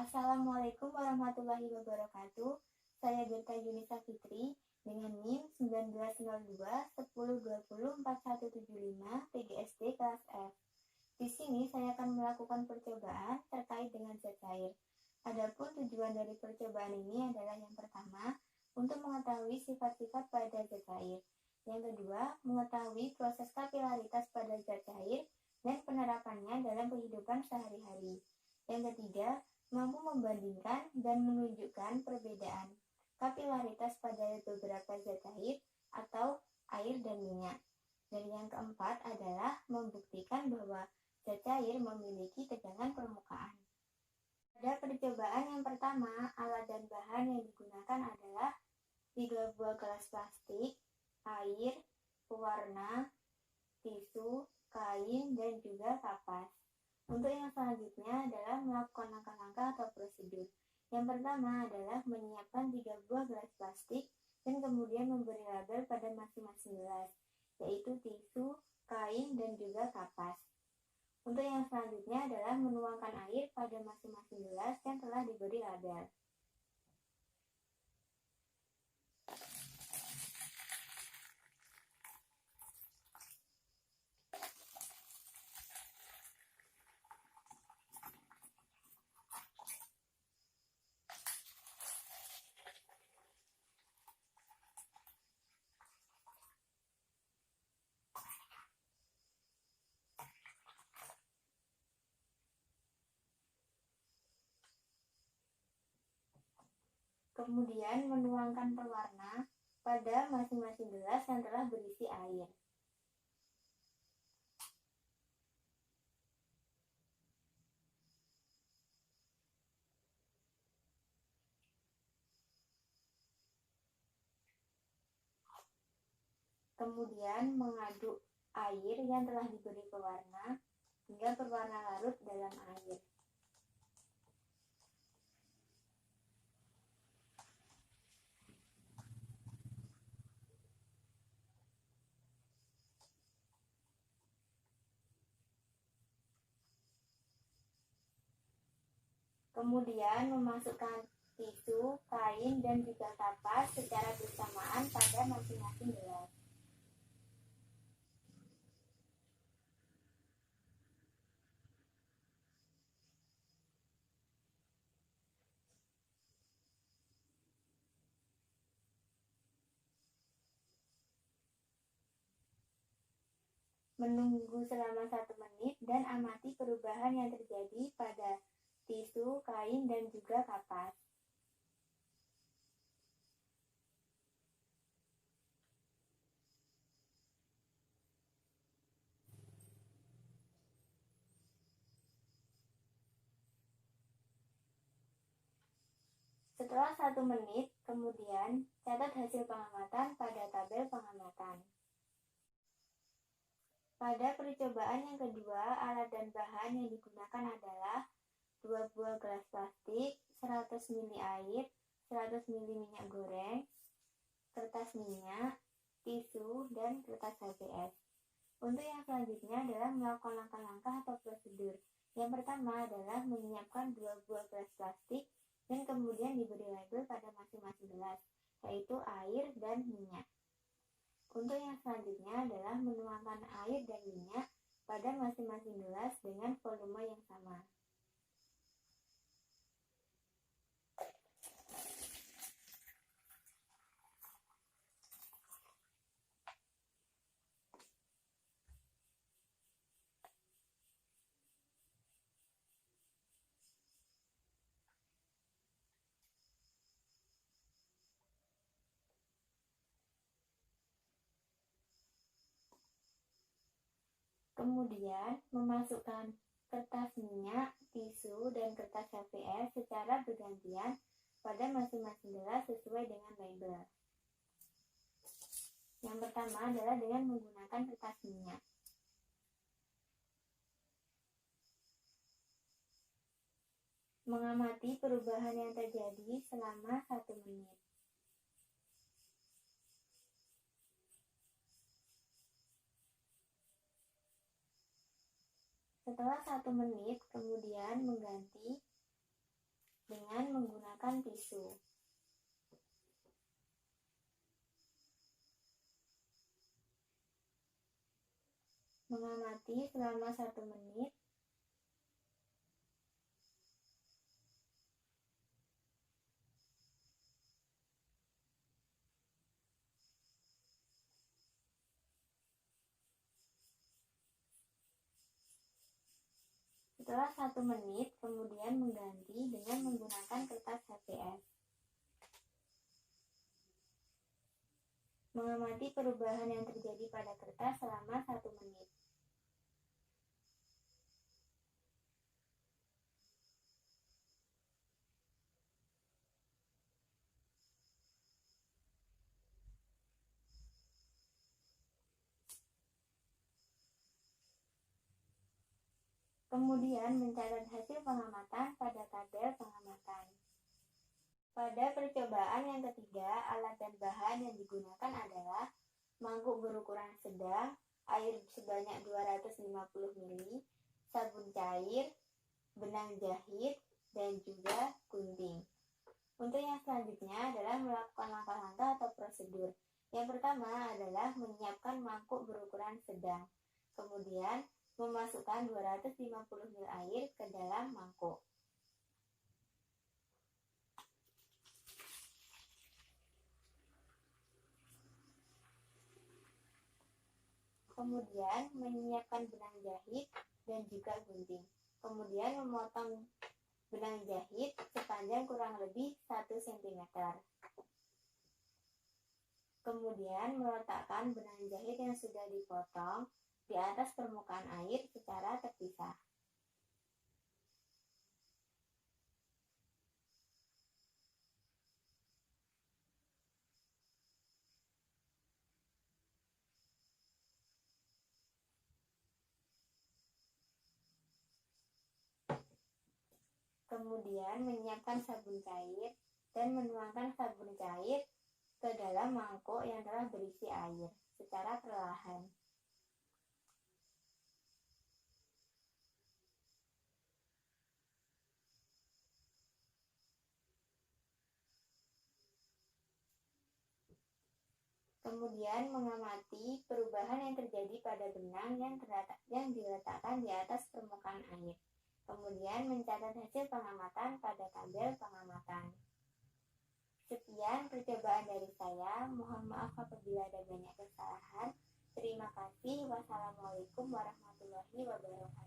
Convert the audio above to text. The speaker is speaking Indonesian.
Assalamualaikum warahmatullahi wabarakatuh. Saya Gerta Yunisa Fitri dengan NIM 1902 1020 4175 PGSD kelas F. Di sini saya akan melakukan percobaan terkait dengan zat cair. Adapun tujuan dari percobaan ini adalah yang pertama, untuk mengetahui sifat-sifat pada zat cair. Yang kedua, mengetahui proses kapilaritas pada zat cair dan penerapannya dalam kehidupan sehari-hari. Yang ketiga, mampu membandingkan dan menunjukkan perbedaan kapilaritas pada beberapa zat cair atau air dan minyak. Dan yang keempat adalah membuktikan bahwa zat cair memiliki tegangan permukaan. Pada percobaan yang pertama, alat dan bahan yang digunakan adalah 3 buah gelas plastik, air, pewarna, tisu, kain, dan juga kapas. Untuk yang selanjutnya adalah melakukan langkah-langkah atau prosedur. Yang pertama adalah menyiapkan 3 buah gelas plastik dan kemudian memberi label pada masing-masing gelas, yaitu tisu, kain, dan juga kapas. Untuk yang selanjutnya adalah menuangkan air pada masing-masing gelas yang telah diberi label. Kemudian menuangkan pewarna pada masing-masing gelas yang telah berisi air. Kemudian mengaduk air yang telah diberi pewarna hingga pewarna larut dalam air. Kemudian memasukkan tisu, kain, dan juga kapas secara bersamaan pada masing-masing gelas. Menunggu selama 1 menit dan amati perubahan yang terjadi pada tisu, kain, dan juga kapas. Setelah 1 menit, kemudian catat hasil pengamatan pada tabel pengamatan. Pada percobaan yang kedua, alat dan bahan yang digunakan adalah 2 buah gelas plastik, 100 ml air, 100 ml minyak goreng, kertas minyak, tisu, dan kertas HBS. Untuk yang selanjutnya adalah melakukan langkah-langkah atau prosedur. Yang pertama adalah menyiapkan 2 buah gelas plastik dan kemudian diberi label pada masing-masing gelas, yaitu air dan minyak. Untuk yang selanjutnya adalah menuangkan air dan minyak pada masing-masing gelas dengan volume yang sama. Kemudian memasukkan kertas minyak, tisu, dan kertas HVS secara bergantian pada masing-masing gelas sesuai dengan label. Yang pertama adalah dengan menggunakan kertas minyak. Mengamati perubahan yang terjadi selama 1 menit. Setelah 1 menit, kemudian mengganti dengan menggunakan tisu. Mengamati selama 1 menit. Setelah 1 menit, kemudian mengganti dengan menggunakan kertas HPS. Mengamati perubahan yang terjadi pada kertas selama 1 menit. Kemudian mencatat hasil pengamatan pada tabel pengamatan. Pada percobaan yang ketiga, alat dan bahan yang digunakan adalah mangkuk berukuran sedang, air sebanyak 250 ml, sabun cair, benang jahit, dan juga gunting. Untuk yang selanjutnya adalah melakukan langkah-langkah atau prosedur. Yang pertama adalah menyiapkan mangkuk berukuran sedang. Kemudian memasukkan 250 ml air ke dalam mangkuk. Kemudian menyiapkan benang jahit dan juga gunting. Kemudian memotong benang jahit sepanjang kurang lebih 1 cm. Kemudian meletakkan benang jahit yang sudah dipotong di atas permukaan air secara terpisah. Kemudian menyiapkan sabun cair dan menuangkan sabun cair ke dalam mangkuk yang telah berisi air secara perlahan. Kemudian mengamati perubahan yang terjadi pada benang yang diletakkan di atas permukaan air. Kemudian mencatat hasil pengamatan pada tabel pengamatan. Sekian percobaan dari saya. Mohon maaf apabila ada banyak kesalahan. Terima kasih. Wassalamualaikum warahmatullahi wabarakatuh.